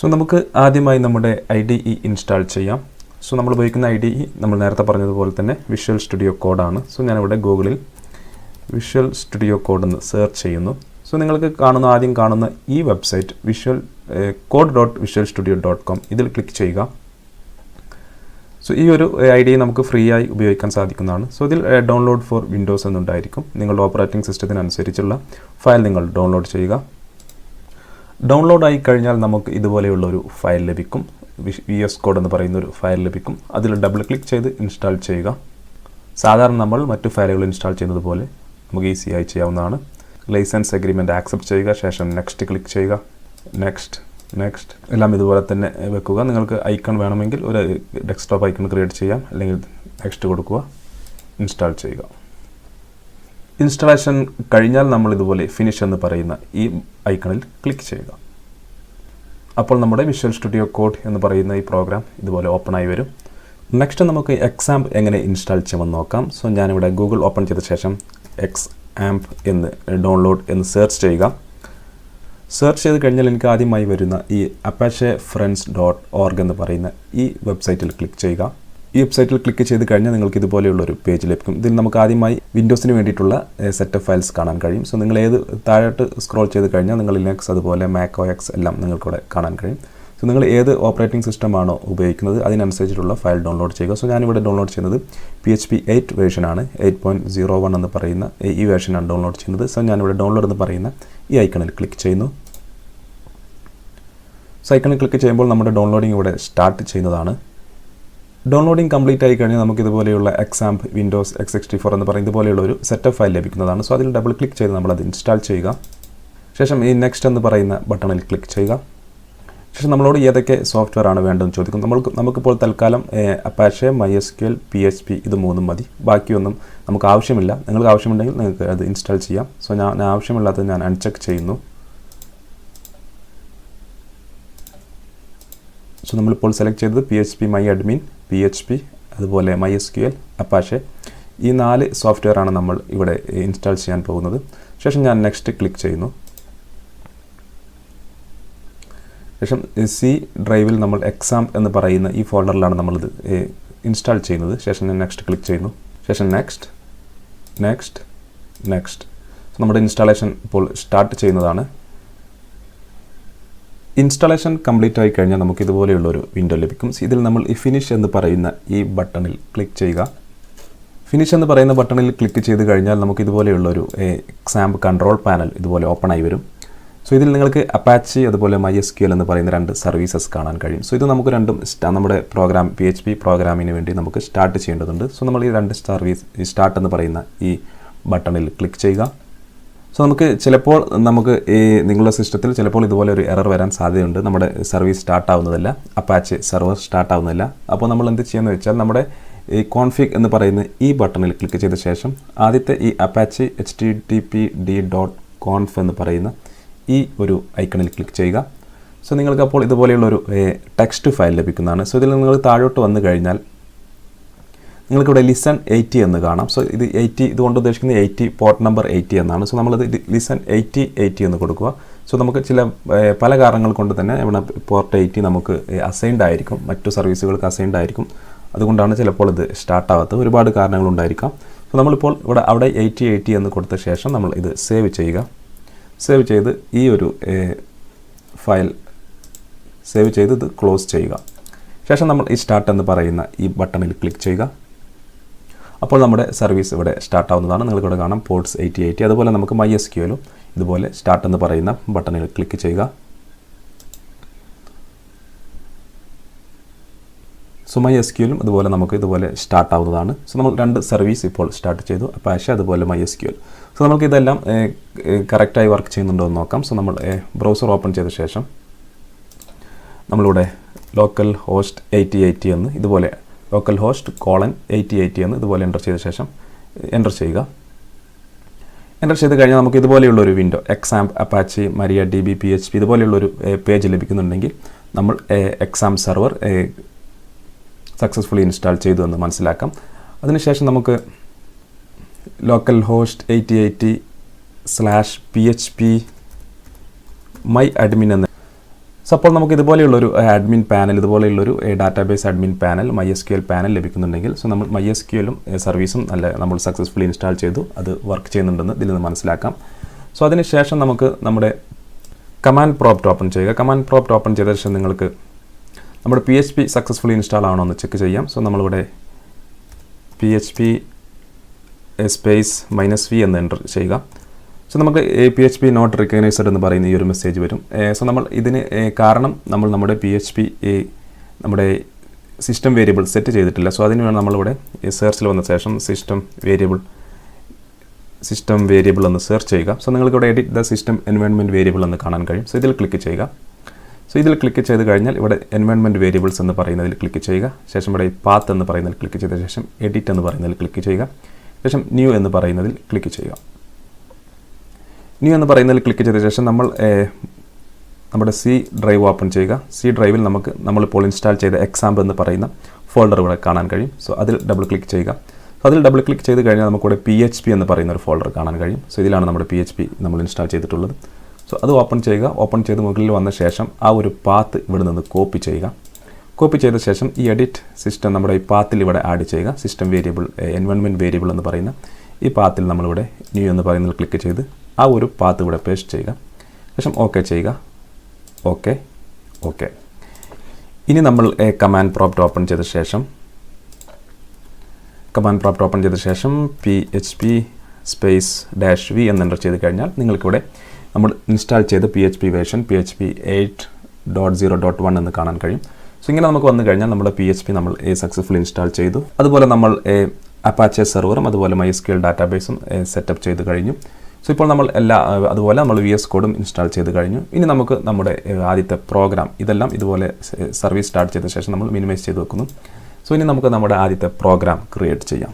So നമുക്ക് ആദ്യമായി നമ്മുടെ IDE ഇൻസ്റ്റാൾ ചെയ്യാം. സോ നമ്മൾ ഉപയോഗിക്കുന്ന IDE നമ്മൾ നേരത്തെ പറഞ്ഞതുപോലെ തന്നെ വിഷ്വൽ സ്റ്റുഡിയോ കോഡാണ്. സോ ഞാനിവിടെ ഗൂഗിളിൽ വിഷ്വൽ സ്റ്റുഡിയോ കോഡ് എന്ന് സെർച്ച് ചെയ്യുന്നു. സോ നിങ്ങൾക്ക് ആദ്യം കാണുന്ന ഈ വെബ്സൈറ്റ് code.visualstudio.com ഇതിൽ ക്ലിക്ക് ചെയ്യുക. സോ ഈ ഒരു IDE നമുക്ക് ഫ്രീ ആയി ഉപയോഗിക്കാൻ സാധിക്കുന്നതാണ്. സോ ഇതിൽ ഡൗൺലോഡ് ഫോർ വിൻഡോസ് എന്നുണ്ടായിരിക്കും. നിങ്ങളുടെ ഓപ്പറേറ്റിംഗ് സിസ്റ്റത്തിനനുസരിച്ചുള്ള ഫയൽ നിങ്ങൾ ഡൗൺലോഡ് ചെയ്യുക. ഡൗൺലോഡ് ആയി കഴിഞ്ഞാൽ നമുക്ക് ഇതുപോലെയുള്ള ഒരു ഫയൽ ലഭിക്കും. VS കോഡ് എന്ന് പറയുന്ന ഒരു ഫയൽ ലഭിക്കും. അതിൽ ഡബിൾ ക്ലിക്ക് ചെയ്ത് ഇൻസ്റ്റാൾ ചെയ്യുക. സാധാരണ നമ്മൾ മറ്റു ഫയലുകൾ ഇൻസ്റ്റാൾ ചെയ്യുന്നത് പോലെ നമുക്ക് ഈസിയായി ചെയ്യാവുന്നതാണ്. ലൈസൻസ് അഗ്രിമെൻറ്റ് ആക്സെപ്റ്റ് ചെയ്യുക. ശേഷം നെക്സ്റ്റ് ക്ലിക്ക് ചെയ്യുക. നെക്സ്റ്റ് എല്ലാം ഇതുപോലെ തന്നെ വെക്കുക. നിങ്ങൾക്ക് ഐക്കൺ വേണമെങ്കിൽ ഒരു ഡെസ്ക്ടോപ്പ് ഐക്കൺ ക്രിയേറ്റ് ചെയ്യാം, അല്ലെങ്കിൽ നെക്സ്റ്റ് കൊടുക്കുക, ഇൻസ്റ്റാൾ ചെയ്യുക. ഇൻസ്റ്റാളേഷൻ കഴിഞ്ഞാൽ നമ്മൾ ഇതുപോലെ ഫിനിഷ് എന്ന് പറയുന്ന ഈ ഐക്കണിൽ ക്ലിക്ക് ചെയ്യുക. അപ്പോൾ നമ്മുടെ വിഷ്വൽ സ്റ്റുഡിയോ കോഡ് എന്ന് പറയുന്ന ഈ പ്രോഗ്രാം ഇതുപോലെ ഓപ്പൺ ആയി വരും. നെക്സ്റ്റ് നമുക്ക് XAMPP എങ്ങനെ ഇൻസ്റ്റാൾ ചെയ്യുമെന്ന് നോക്കാം. സോ ഞാനിവിടെ ഗൂഗിൾ ഓപ്പൺ ചെയ്ത ശേഷം XAMPP എന്ന് ഡൗൺലോഡ് എന്ന് സെർച്ച് ചെയ്യുക. സെർച്ച് ചെയ്ത് കഴിഞ്ഞാൽ എനിക്ക് ആദ്യമായി വരുന്ന ഈ apachefriends.org എന്ന് പറയുന്ന ഈ വെബ്സൈറ്റിൽ ക്ലിക്ക് ചെയ്യുക. ഈ വെബ്സൈറ്റിൽ ക്ലിക്ക് ചെയ്ത് കഴിഞ്ഞാൽ നിങ്ങൾക്ക് ഇതുപോലെയുള്ളൊരു പേജ് ലഭിക്കും. ഇതിൽ നമുക്ക് ആദ്യമായി വിൻഡോസിന് വേണ്ടിയിട്ടുള്ള സെറ്റ് ഓഫ് ഫയൽസ് കാണാൻ കഴിയും. സോ നിങ്ങൾ താഴോട്ട് സ്ക്രോൾ ചെയ്ത് കഴിഞ്ഞാൽ നിങ്ങൾ ലിനക്സ് അതുപോലെ Mac OS എല്ലാം നിങ്ങൾക്കിവിടെ കാണാൻ കഴിയും. സോ നിങ്ങൾ ഏത് ഓപ്പറേറ്റിംഗ് സിസ്റ്റമാണോ ഉപയോഗിക്കുന്നത് അതിനനുസരിച്ചിട്ടുള്ള ഫയൽ ഡൗൺലോഡ് ചെയ്യുക. സോ ഞാനിവിടെ ഡൗൺലോഡ് ചെയ്യുന്നത് PHP 8 വേർഷനാണ്. 8.01 എന്ന് പറയുന്ന ഈ വേർഷനാണ് ഡൗൺലോഡ് ചെയ്യുന്നത്. സോ ഞാനിവിടെ ഡൗൺലോഡ് എന്ന് പറയുന്ന ഈ ഐക്കണിൽ ക്ലിക്ക് ചെയ്യുന്നു. സോ ഐക്കണിൽ ക്ലിക്ക് ചെയ്യുമ്പോൾ നമ്മുടെ ഡൗൺലോഡിംഗ് ഇവിടെ സ്റ്റാർട്ട് ചെയ്യുന്നതാണ്. ഡൗൺലോഡിംഗ് കംപ്ലീറ്റ് ആയി കഴിഞ്ഞാൽ നമുക്ക് ഇതുപോലെയുള്ള XAMPP വിൻഡോസ് x64 എന്ന് പറയുന്ന ഇതുപോലെയുള്ള ഒരു സെറ്റപ്പ് ഫയൽ ലഭിക്കുന്നതാണ്. സോ അതിൽ ഡബിൾ ക്ലിക്ക് ചെയ്ത് നമ്മളത് ഇൻസ്റ്റാൾ ചെയ്യുക. ശേഷം ഈ നെക്സ്റ്റ് എന്ന് പറയുന്ന ബട്ടണിൽ ക്ലിക്ക് ചെയ്യുക. ശേഷം നമ്മളോട് ഏതൊക്കെ സോഫ്റ്റ്വെയർ ആണ് വേണ്ടതെന്ന് ചോദിക്കും. നമുക്കിപ്പോൾ തൽക്കാലം Apache, MySQL, PHP ഇത് മൂന്നും മതി. ബാക്കിയൊന്നും നമുക്ക് ആവശ്യമില്ല. നിങ്ങൾക്ക് ആവശ്യമുണ്ടെങ്കിൽ നിങ്ങൾക്ക് അത് ഇൻസ്റ്റാൾ ചെയ്യാം. സോ ഞാൻ ആവശ്യമില്ലാത്തത് ഞാൻ അൺചെക്ക് ചെയ്യുന്നു. സോ നമ്മളിപ്പോൾ സെലക്ട് ചെയ്തത് PHP MyAdmin, PHP അതുപോലെ MySQL, Apache ഈ 4 സോഫ്റ്റ്വെയർ ആണ് നമ്മൾ ഇവിടെ ഇൻസ്റ്റാൾ ചെയ്യാൻ പോകുന്നത്. ശേഷം ഞാൻ നെക്സ്റ്റ് ക്ലിക്ക് ചെയ്യുന്നു. ശേഷം C ഡ്രൈവിൽ നമ്മൾ XAMPP എന്ന് പറയുന്ന ഈ ഫോൾഡറിലാണ് നമ്മളിത് ഇൻസ്റ്റാൾ ചെയ്യുന്നത്. ശേഷം ഞാൻ നെക്സ്റ്റ് ക്ലിക്ക് ചെയ്യുന്നു. ശേഷം നെക്സ്റ്റ് സോ നമ്മുടെ ഇൻസ്റ്റാളേഷൻ ഇപ്പോൾ സ്റ്റാർട്ട് ചെയ്യുന്നതാണ്. ഇൻസ്റ്റാളേഷൻ കംപ്ലീറ്റ് ആയി കഴിഞ്ഞാൽ നമുക്ക് ഇതുപോലെയുള്ളൊരു വിൻഡോ ലഭിക്കും. ഇതിൽ നമ്മൾ ഈ ഫിനിഷ് എന്ന് പറയുന്ന ഈ ബട്ടണിൽ ക്ലിക്ക് ചെയ്യുക. ഫിനിഷ് എന്ന് പറയുന്ന ബട്ടണിൽ ക്ലിക്ക് ചെയ്ത് കഴിഞ്ഞാൽ നമുക്ക് ഇതുപോലെയുള്ളൊരു XAMPP കൺട്രോൾ പാനൽ ഇതുപോലെ ഓപ്പൺ ആയി വരും. സോ ഇതിൽ നിങ്ങൾക്ക് Apache അതുപോലെ MySQL എന്ന് പറയുന്ന 2 സർവീസസ് കാണാൻ കഴിയും. സോ ഇത് നമുക്ക് രണ്ടും നമ്മുടെ PHP പ്രോഗ്രാമിന് വേണ്ടി നമുക്ക് സ്റ്റാർട്ട് ചെയ്യേണ്ടതുണ്ട്. സോ നമ്മൾ ഈ 2 സർവീസ് സ്റ്റാർട്ട് എന്ന് പറയുന്ന ഈ ബട്ടണിൽ ക്ലിക്ക് ചെയ്യുക. സോ ചിലപ്പോൾ നിങ്ങളുടെ സിസ്റ്റത്തിൽ ചിലപ്പോൾ ഇതുപോലെ ഒരു എറർ വരാൻ സാധ്യതയുണ്ട്. നമ്മുടെ സർവീസ് സ്റ്റാർട്ട് ആവുന്നതല്ല, Apache സെർവർ സ്റ്റാർട്ട് ആവുന്നതല്ല. അപ്പോൾ നമ്മൾ എന്ത് ചെയ്യുന്നത് വെച്ചാൽ നമ്മുടെ ഈ കോൺഫിഗ് എന്ന് പറയുന്ന ഈ ബട്ടണിൽ ക്ലിക്ക് ചെയ്ത ശേഷം ആദ്യത്തെ ഈ Apache httpd.conf എന്ന് പറയുന്ന ഈ ഒരു ഐക്കണിൽ ക്ലിക്ക് ചെയ്യുക. സോ നിങ്ങൾക്ക് അപ്പോൾ ഇതുപോലെയുള്ളൊരു ടെക്സ്റ്റ് ഫയൽ ലഭിക്കുന്നതാണ്. സോ ഇതിൽ നിങ്ങൾ താഴോട്ട് വന്നു കഴിഞ്ഞാൽ നിങ്ങൾക്കിവിടെ ലിസൺ 80 എന്ന് കാണാം. സോ ഇത് 80 ഇതുകൊണ്ട് ഉദ്ദേശിക്കുന്നത് 80 പോർട്ട് നമ്പർ 80 എന്നാണ്. സോ നമ്മളത് ലിസൺ 80 എന്ന് കൊടുക്കുക. സോ നമുക്ക് പല കാരണങ്ങൾ കൊണ്ട് തന്നെ ഇവിടെ പോർട്ട് 80 നമുക്ക് അസൈൻഡ് ആയിരിക്കും, മറ്റു സർവീസുകൾക്ക് അസൈൻഡ് ആയിരിക്കും. അതുകൊണ്ടാണ് ചിലപ്പോൾ ഇത് സ്റ്റാർട്ട് ആവാത്തത്. ഒരുപാട് കാരണങ്ങളുണ്ടായിരിക്കാം. സോ നമ്മളിപ്പോൾ അവിടെ 80 എന്ന് കൊടുത്ത ശേഷം നമ്മൾ ഇത് സേവ് ചെയ്യുക. സേവ് ചെയ്ത് ഈ ഒരു ഫയൽ സേവ് ചെയ്ത് ഇത് ക്ലോസ് ചെയ്യുക. ശേഷം നമ്മൾ ഈ സ്റ്റാർട്ട് എന്ന് പറയുന്ന ഈ ബട്ടണിൽ ക്ലിക്ക് ചെയ്യുക. അപ്പോൾ നമ്മുടെ സർവീസ് ഇവിടെ സ്റ്റാർട്ട് ആവുന്നതാണ്. നിങ്ങൾക്കിവിടെ കാണാം പോർട്സ് 80. അതുപോലെ നമുക്ക് MySQL ഇതുപോലെ സ്റ്റാർട്ട് എന്ന് പറയുന്ന ബട്ടണിൽ ക്ലിക്ക് ചെയ്യുക. സോ MySQL അതുപോലെ നമുക്ക് ഇതുപോലെ സ്റ്റാർട്ട് ആവുന്നതാണ്. സോ നമ്മൾ 2 സർവീസ് ഇപ്പോൾ സ്റ്റാർട്ട് ചെയ്തു, Apache അതുപോലെ MySQL. സോ നമുക്ക് ഇതെല്ലാം കറക്റ്റായി വർക്ക് ചെയ്യുന്നുണ്ടോ എന്ന് നോക്കാം. സോ നമ്മൾ ബ്രൗസർ ഓപ്പൺ ചെയ്ത ശേഷം നമ്മളിവിടെ ലോക്കൽ ഹോസ്റ്റ് 8080 എന്ന് ഇതുപോലെ ലോക്കൽ ഹോസ്റ്റ് :8080 എന്ന് ഇതുപോലെ എൻ്റർ ചെയ്ത ശേഷം എൻ്റർ ചെയ്യുക. എൻ്റർ ചെയ്ത് കഴിഞ്ഞാൽ നമുക്ക് ഇതുപോലെയുള്ളൊരു window XAMPP, Apache, MariaDB, PHP ഇതുപോലെയുള്ളൊരു പേജ് ലഭിക്കുന്നുണ്ടെങ്കിൽ നമ്മൾ XAMPP സെർവർ സക്സസ്ഫുള്ളി ഇൻസ്റ്റാൾ ചെയ്തു എന്ന് മനസ്സിലാക്കാം. അതിനുശേഷം നമുക്ക് ലോക്കൽ ഹോസ്റ്റ് 8080/php MyAdmin എന്ന് സോ അപ്പോൾ നമുക്ക് ഇതുപോലെയുള്ളൊരു അഡ്മിൻ പാനൽ, ഇതുപോലെയുള്ളൊരു database admin panel, MySQL panel ലഭിക്കുന്നുണ്ടെങ്കിൽ, സോ നമ്മൾ MySQLും സർവീസും നമ്മൾ സക്സസ്ഫുള്ളി ഇൻസ്റ്റാൾ ചെയ്തു, അത് വർക്ക് ചെയ്യുന്നുണ്ടെന്ന് ഇതിൽ നിന്ന് മനസ്സിലാക്കാം. സോ അതിനുശേഷം നമുക്ക് നമ്മുടെ കമാൻഡ് പ്രോംപ്റ്റ് ഓപ്പൺ ചെയ്യുക. കമാൻഡ് പ്രോംപ്റ്റ് ഓപ്പൺ ചെയ്ത ശേഷം നിങ്ങൾക്ക് നമ്മുടെ PHP സക്സസ്ഫുള്ളി ഇൻസ്റ്റാൾ ആണോ എന്ന് ചെക്ക് ചെയ്യാം. സോ നമ്മളിവിടെ PHP സ്പേസ് -v എന്ന് എൻ്റർ ചെയ്യുക. സോ നമുക്ക് PHP നോട്ട് റിക്കഗ്നൈസ്ഡ് എന്ന് പറയുന്ന ഈ ഒരു മെസ്സേജ് വരും. സോ നമ്മൾ ഇതിന് കാരണം നമ്മുടെ PHP നമ്മുടെ സിസ്റ്റം വേരിയബിൾ സെറ്റ് ചെയ്തിട്ടില്ല. സോ അതിന് വേണം നമ്മളിവിടെ സെർച്ചിൽ വന്ന ശേഷം സിസ്റ്റം വേരിയബിൾ എന്ന് സെർച്ച് ചെയ്യുക. സോ നിങ്ങൾക്കിവിടെ edit the system environment variable എന്ന് കാണാൻ കഴിയും. സോ ഇതിൽ ക്ലിക്ക് ചെയ്യുക. സോ ഇതിൽ ക്ലിക്ക് ചെയ്ത് കഴിഞ്ഞാൽ ഇവിടെ എൻവയോൺമെൻറ്റ് വേരിയബിൾസ് എന്ന് പറയുന്നതിൽ ക്ലിക്ക് ചെയ്യുക. ശേഷം ഇവിടെ പാത്ത് എന്ന് പറയുന്നതിൽ ക്ലിക്ക് ചെയ്ത ശേഷം എഡിറ്റ് എന്ന് പറയുന്നതിൽ ക്ലിക്ക് ചെയ്യുക. ശേഷം ന്യൂ എന്ന് പറയുന്നതിൽ ക്ലിക്ക് ചെയ്യുക. ന്യൂ എന്ന് പറയുന്നതിൽ ക്ലിക്ക് ചെയ്ത ശേഷം നമ്മുടെ C ഡ്രൈവ് ഓപ്പൺ ചെയ്യുക. C ഡ്രൈവിൽ നമ്മളിപ്പോൾ ഇൻസ്റ്റാൾ ചെയ്ത XAMPP എന്ന് പറയുന്ന ഫോൾഡർ ഇവിടെ കാണാൻ കഴിയും. സോ അതിൽ ഡബിൾ ക്ലിക്ക് ചെയ്യുക. സോ അതിൽ ഡബിൾ ക്ലിക്ക് ചെയ്ത് കഴിഞ്ഞാൽ നമുക്കിവിടെ PHP എന്ന് പറയുന്ന ഒരു ഫോൾഡർ കാണാൻ കഴിയും. സോ ഇതിലാണ് നമ്മുടെ PHP നമ്മൾ ഇൻസ്റ്റാൾ ചെയ്തിട്ടുള്ളത്. സോ അത് ഓപ്പൺ ചെയ്യുക. ഓപ്പൺ ചെയ്ത് മുകളിൽ വന്ന ശേഷം ആ ഒരു പാത്ത് ഇവിടെ നിന്ന് കോപ്പി ചെയ്യുക. കോപ്പി ചെയ്ത ശേഷം ഈ എഡിറ്റ് സിസ്റ്റം നമ്മുടെ ഈ പാത്തിൽ ഇവിടെ ആഡ് ചെയ്യുക. സിസ്റ്റം വേരിയബിൾ എൻവയോൺമെൻറ്റ് വേരിയബിൾ എന്ന് പറയുന്ന ഈ പാത്തിൽ നമ്മളിവിടെ ന്യൂ എന്ന് പറയുന്നതിൽ ക്ലിക്ക് ചെയ്ത് ആ ഒരു പാത്ത് ഇവിടെ പേസ്റ്റ് ചെയ്യുക. ശേഷം ഓക്കെ ചെയ്യുക. ഓക്കെ. ഇനി നമ്മൾ കമാൻഡ് പ്രോംപ്റ്റ് ഓപ്പൺ ചെയ്ത ശേഷം PHP സ്പേസ് -v എന്ന് എൻ്റർ ചെയ്ത് കഴിഞ്ഞാൽ നിങ്ങൾക്കിവിടെ നമ്മൾ ഇൻസ്റ്റാൾ ചെയ്ത PHP വേർഷൻ PHP 8.0.1 എന്ന് കാണാൻ കഴിയും. സോ ഇങ്ങനെ നമുക്ക് വന്നു കഴിഞ്ഞാൽ നമ്മുടെ PHP നമ്മൾ സക്സസ്ഫുള്ളി ഇൻസ്റ്റാൾ ചെയ്തു. അതുപോലെ നമ്മൾ അപ്പാച്ചെ സെർവറും അതുപോലെ MySQL ഡാറ്റാബേസും സെറ്റപ്പ് ചെയ്ത് കഴിഞ്ഞു. സോ ഇപ്പോൾ അതുപോലെ നമ്മൾ VS കോഡും ഇൻസ്റ്റാൾ ചെയ്ത് കഴിഞ്ഞു. ഇനി നമുക്ക് നമ്മുടെ ആദ്യത്തെ പ്രോഗ്രാം ഇതെല്ലാം ഇതുപോലെ സർവീസ് സ്റ്റാർട്ട് ചെയ്ത ശേഷം നമ്മൾ മിനിമൈസ് ചെയ്ത് വെക്കുന്നു. സോ ഇനി നമുക്ക് നമ്മുടെ ആദ്യത്തെ പ്രോഗ്രാം ക്രിയേറ്റ് ചെയ്യാം.